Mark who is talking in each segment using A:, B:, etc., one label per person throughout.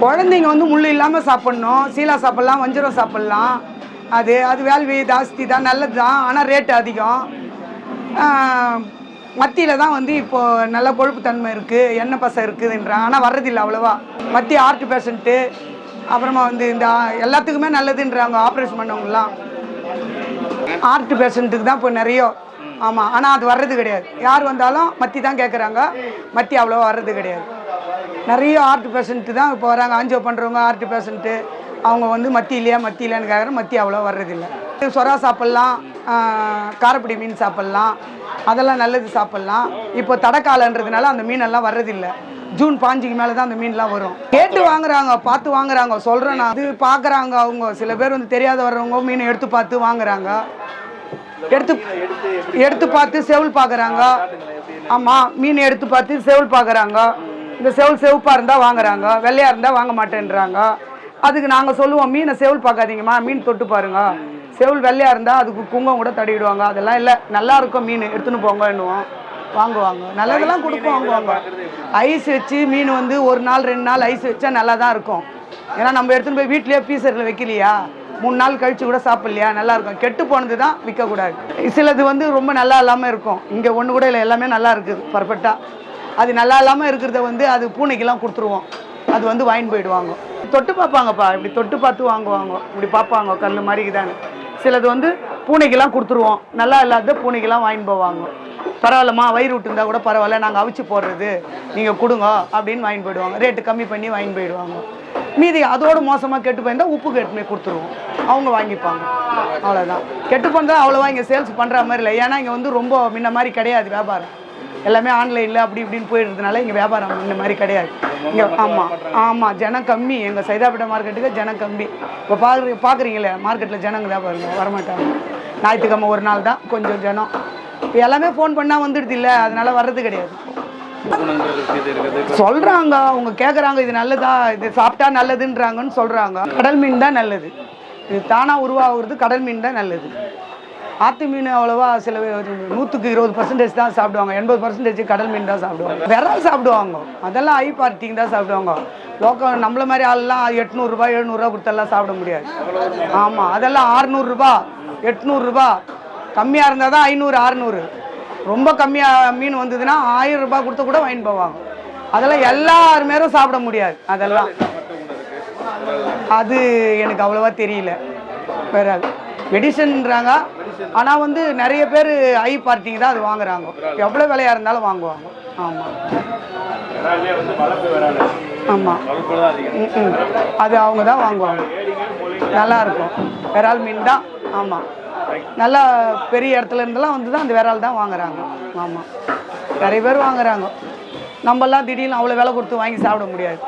A: குழந்தைங்க வந்து முள் இல்லாமல் சாப்பிட்ணும். சீலா சாப்பிட்லாம், வஞ்சரம் சாப்பிட்லாம். அது அது வேல்வி ஜாஸ்தி தான், நல்லது தான். ஆனால் ரேட்டு அதிகம். மத்தியில் தான் வந்து இப்போது நல்ல கொழுப்பு தன்மை இருக்குது, எண்ணெய் பசை இருக்குதுன்றாங்க. ஆனால் வர்றதில்லை அவ்வளோவா. மத்தி ஹார்ட் பேஷண்ட்டு, அப்புறமா வந்து இந்த எல்லாத்துக்குமே நல்லதுன்றாங்க. ஆப்ரேஷன் பண்ணவங்களாம் ஹார்ட் பேஷண்ட்டுக்கு தான் இப்போ நிறைய. ஆமாம், ஆனால் அது வர்றது கிடையாது. யார் வந்தாலும் மத்தி தான் கேட்குறாங்க. மத்தி அவ்வளோவா வர்றது கிடையாது. நிறைய ஹார்ட் பேஷண்ட்டு தான் இப்போ வராங்க. ஆஞ்சியோ பண்ணுறவங்க ஹார்ட் பேஷண்ட்டு அவங்க வந்து மத்தி இல்லையான்னு கேட்குற. மத்தி அவ்வளோ வர்றதில்லை. சொரா சாப்பிட்லாம், காரப்பொடி மீன் சாப்பிட்லாம், அதெல்லாம் நல்லது சாப்பிட்லாம். இப்போ தடக்காலன்றதுனால அந்த மீனெல்லாம் வர்றதில்லை. ஜூன் 5க்கு மேலே தான் அந்த மீன்லாம் வரும். கேட்டு வாங்குறாங்க, பார்த்து வாங்குறாங்க. சொல்கிறேன் நான், அது பார்க்குறாங்க. அவங்க சில பேர் வந்து தெரியாத வர்றவங்க மீனை எடுத்து பார்த்து வாங்குறாங்க. எடுத்து பார்த்து செவுள் பார்க்குறாங்க. ஆமாம், மீன் எடுத்து பார்த்து செவுள் பார்க்குறாங்க. இந்த செவுள் செவப்பாக இருந்தால் வாங்குறாங்க, வெள்ளையாக இருந்தால் வாங்க மாட்டேன்றாங்க. அதுக்கு நாங்கள் சொல்லுவோம், மீனை செவுள் பார்க்காதீங்கம்மா, மீன் தொட்டு பாருங்க. செவுள் வெள்ளையாக இருந்தால் அதுக்கு குங்குமம் கூட தடவிடுவாங்க. அதெல்லாம் இல்லை, நல்லா இருக்கும் மீன், எடுத்துன்னு போங்கன்னுவோம். வாங்குவாங்க, நல்லதெல்லாம் கொடுப்போம், வாங்குவாங்க. ஐஸ் வச்சு மீன் வந்து 1 நாள் 2 நாள் ஐஸ் வச்சா நல்லா தான் இருக்கும். ஏன்னா நம்ம எடுத்துன்னு போய் வீட்லேயே பீசரில் வைக்கலையா, 3 நாள் கழிச்சு கூட சாப்பிட்லையா, நல்லாயிருக்கும். கெட்டு போனது தான் விற்கக்கூடாது. சிலது வந்து ரொம்ப நல்லா இல்லாமல் இருக்கும். இங்கே ஒன்று கூட இல்லை, எல்லாமே நல்லா இருக்குது பர்ஃபெக்டாக. அது நல்லா இல்லாமல் இருக்கிறத வந்து அது பூனைக்கெல்லாம் கொடுத்துருவோம். அது வந்து வாங்கிட்டு போயிடுவாங்க. தொட்டு பார்ப்பாங்கப்பா, இப்படி தொட்டு பார்த்து வாங்குவாங்க. இப்படி பார்ப்பாங்க, கல் மாதிரி தானே. சிலது வந்து பூனைக்கெல்லாம் கொடுத்துருவோம். நல்லா இல்லாத பூனைக்கெல்லாம் வாங்கிட்டு போவாங்க. பரவாயில்லம்மா, வயிறு விட்டு இருந்தால் கூட பரவாயில்ல, நாங்கள் அவிச்சு போடுறது, நீங்கள் கொடுங்க அப்படின்னு வாங்கிட்டு போயிடுவாங்க. ரேட்டு கம்மி பண்ணி வாங்கிட்டு போயிடுவாங்க. மீதி அதோடு மோசமாக கெட்டு போயிருந்தால் உப்பு கெட்டுமே கொடுத்துருவோம், அவங்க வாங்கிப்பாங்க. அவ்வளோதான். கெட்டு போனால் அவ்வளோவா இங்கே சேல்ஸ் பண்ணுற மாதிரி இல்லை. ஏன்னா இங்கே வந்து ரொம்ப முன்ன மாதிரி கிடையாது வியாபாரம். எல்லாமே ஆன்லைனில் அப்படி இப்படின்னு போயிடுறதுனால இங்கே வியாபாரம் இந்த மாதிரி கிடையாது இங்கே. ஆமாம், ஜனம் கம்மி. எங்கள் சைதாப்பேட்டை மார்க்கெட்டுக்கு ஜனம் கம்மி. இப்போ பார்க்குறீங்களே மார்க்கெட்டில் ஜனங்க வியாபாரம் வரமாட்டாங்க. ஞாயிற்றுக்கிழமை ஒரு நாள் தான் கொஞ்சம் ஜனம். இப்போ எல்லாமே ஃபோன் பண்ணால் வந்துடுது இல்லை, அதனால வர்றது கிடையாது. சொல்கிறாங்க, அவங்க கேட்குறாங்க, இது நல்லதா, இது சாப்பிட்டா நல்லதுன்றாங்கன்னு சொல்கிறாங்க. கடல் மீன் தான் நல்லது. இது தானாக உருவாகிறது கடல் மீன் தான் நல்லது. ஆற்று மீன் அவ்வளோவா சில 100க்கு 20% தான் சாப்பிடுவாங்க. 80% கடல் மீன் தான் சாப்பிடுவாங்க. விரல் சாப்பிடுவாங்க, அதெல்லாம் ஹை பார்ட்டிங் தான் சாப்பிடுவாங்க. லோக்கல் நம்மள மாதிரி ஆள்லாம் 800 ரூபாய் 700 ரூபா கொடுத்தெல்லாம் சாப்பிட முடியாது. ஆமாம், அதெல்லாம் 600 ரூபா 800 ரூபா. கம்மியாக இருந்தால் தான் 500 600. ரொம்ப கம்மியாக மீன் வந்ததுன்னா 1000 ரூபாய் கொடுத்து கூட வாங்கிட்டு போவாங்க. அதெல்லாம் எல்லாருமேரும் சாப்பிட முடியாது. அதெல்லாம் அது எனக்கு அவ்வளோவா தெரியல. வேற மெடிசன்றாங்க. ஆனால் வந்து நிறைய பேர் ஹை பார்ட்டிங்க தான் அது வாங்குறாங்க. எவ்வளோ விலையாக இருந்தாலும் வாங்குவாங்க. ஆமாம் ஆமாம், அது அவங்க தான் வாங்குவாங்க. நல்லாயிருக்கும் விரால் மீன் தான். ஆமாம், நல்லா பெரிய இடத்துல இருந்தெல்லாம் வந்து தான் அந்த விரால் தான் வாங்குறாங்க. ஆமாம், நிறைய பேர் வாங்குறாங்க. நம்மெல்லாம் திடீர்னு அவ்வளோ விலை கொடுத்து வாங்கி சாப்பிட முடியாது.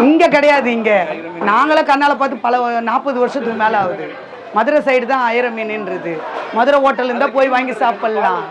A: இங்கே கிடையாது. இங்கே நாங்களே கண்ணால் பார்த்து பல 40 வருஷத்துக்கு மேலே ஆகுது. மதுரை சைடு தான் ஐர மீன்ன்றது. மதுரை ஹோட்டல் இருந்தால் போய் வாங்கி சாப்பிட்லாம்.